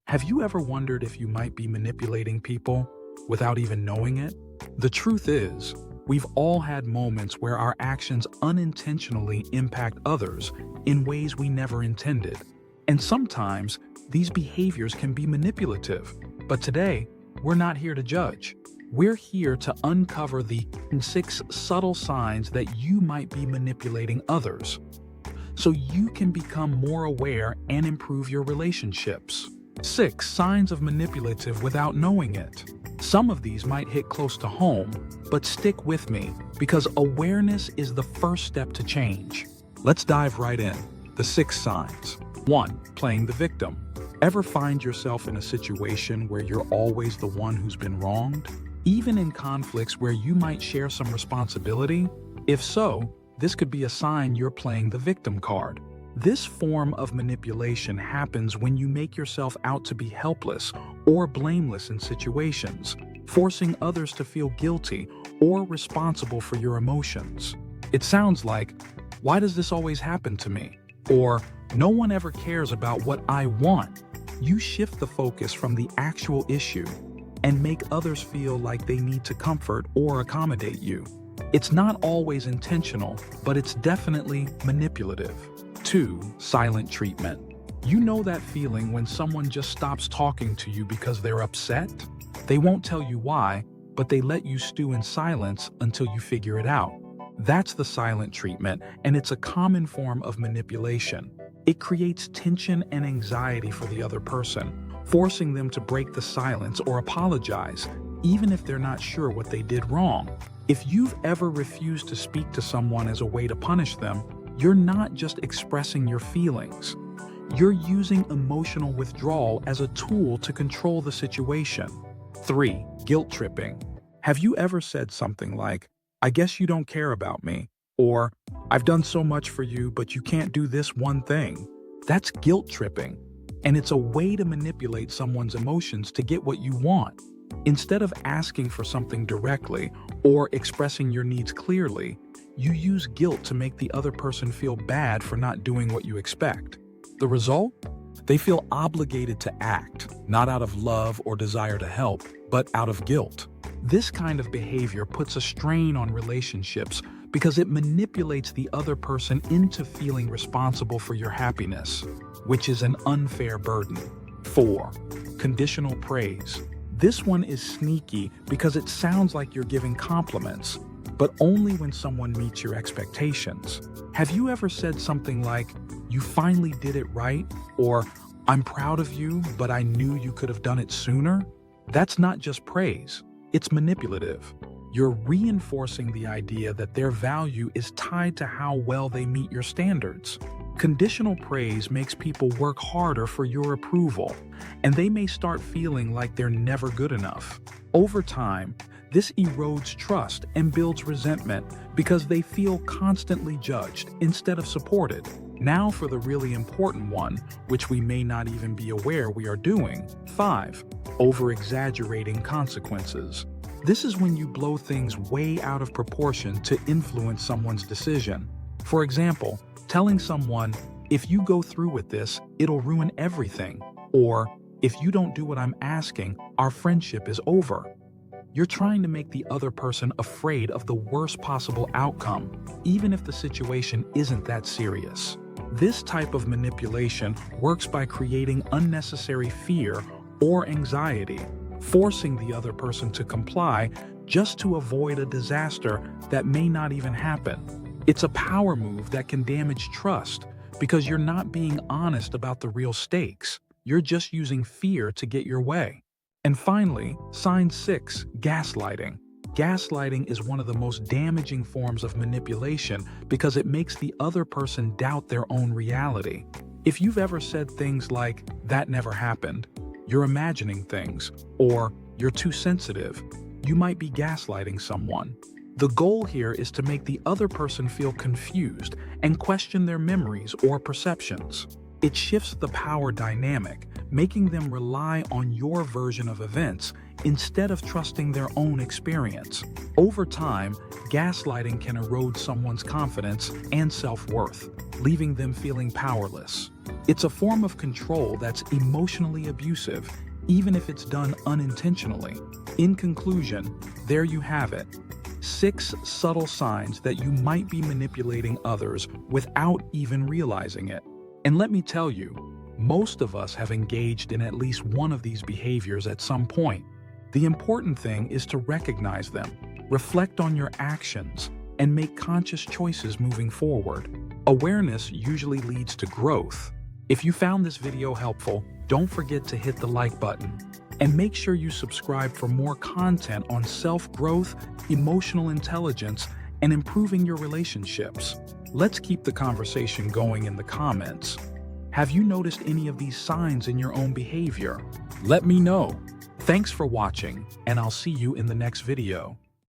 Have you ever wondered if you might be manipulating people without even knowing it? The truth is, we've all had moments where our actions unintentionally impact others in ways we never intended. And sometimes, these behaviors can be manipulative. But today, we're not here to judge. We're here to uncover the 6 subtle signs that you might be manipulating others, so you can become more aware and improve your relationships. 6 signs of manipulative without knowing it. Some of these might hit close to home, but stick with me because awareness is the first step to change. Let's dive right in. The 6 signs. 1. Playing the victim. Ever find yourself in a situation where you're always the one who's been wronged? Even in conflicts where you might share some responsibility? If so, this could be a sign you're playing the victim card. This form of manipulation happens when you make yourself out to be helpless or blameless in situations, forcing others to feel guilty or responsible for your emotions. It sounds like, "Why does this always happen to me?" Or, "No one ever cares about what I want." You shift the focus from the actual issue and make others feel like they need to comfort or accommodate you. It's not always intentional, but it's definitely manipulative. 2. Silent treatment. You know that feeling when someone just stops talking to you because they're upset? They won't tell you why, but they let you stew in silence until you figure it out. That's the silent treatment, and it's a common form of manipulation. It creates tension and anxiety for the other person, forcing them to break the silence or apologize, even if they're not sure what they did wrong. If you've ever refused to speak to someone as a way to punish them, you're not just expressing your feelings. You're using emotional withdrawal as a tool to control the situation. 3. Guilt tripping. Have you ever said something like, "I guess you don't care about me," or "I've done so much for you, but you can't do this one thing"? That's guilt tripping, and it's a way to manipulate someone's emotions to get what you want. Instead of asking for something directly or expressing your needs clearly, you use guilt to make the other person feel bad for not doing what you expect. The result? They feel obligated to act, not out of love or desire to help, but out of guilt. This kind of behavior puts a strain on relationships because it manipulates the other person into feeling responsible for your happiness, which is an unfair burden. 4. Conditional praise. This one is sneaky because it sounds like you're giving compliments, but only when someone meets your expectations. Have you ever said something like, "You finally did it right," or "I'm proud of you, but I knew you could have done it sooner"? That's not just praise, it's manipulative. You're reinforcing the idea that their value is tied to how well they meet your standards. Conditional praise makes people work harder for your approval, and they may start feeling like they're never good enough. Over time, this erodes trust and builds resentment because they feel constantly judged instead of supported. Now for the really important one, which we may not even be aware we are doing. 5. Over-Exaggerating Consequences. This is when you blow things way out of proportion to influence someone's decision. For example, telling someone, "If you go through with this, it'll ruin everything," or "If you don't do what I'm asking, our friendship is over." You're trying to make the other person afraid of the worst possible outcome, even if the situation isn't that serious. This type of manipulation works by creating unnecessary fear or anxiety, forcing the other person to comply just to avoid a disaster that may not even happen. It's a power move that can damage trust because you're not being honest about the real stakes. You're just using fear to get your way. And finally, sign 6, gaslighting. Gaslighting is one of the most damaging forms of manipulation because it makes the other person doubt their own reality. If you've ever said things like, "That never happened," "You're imagining things," or "You're too sensitive," you might be gaslighting someone. The goal here is to make the other person feel confused and question their memories or perceptions. It shifts the power dynamic, making them rely on your version of events instead of trusting their own experience. Over time, gaslighting can erode someone's confidence and self-worth, leaving them feeling powerless. It's a form of control that's emotionally abusive, even if it's done unintentionally. In conclusion, there you have it. 6 subtle signs that you might be manipulating others without even realizing it. And let me tell you, most of us have engaged in at least one of these behaviors at some point. The important thing is to recognize them, reflect on your actions, and make conscious choices moving forward. Awareness usually leads to growth. If you found this video helpful, don't forget to hit the like button. And make sure you subscribe for more content on self-growth, emotional intelligence, and improving your relationships. Let's keep the conversation going in the comments. Have you noticed any of these signs in your own behavior? Let me know. Thanks for watching, and I'll see you in the next video.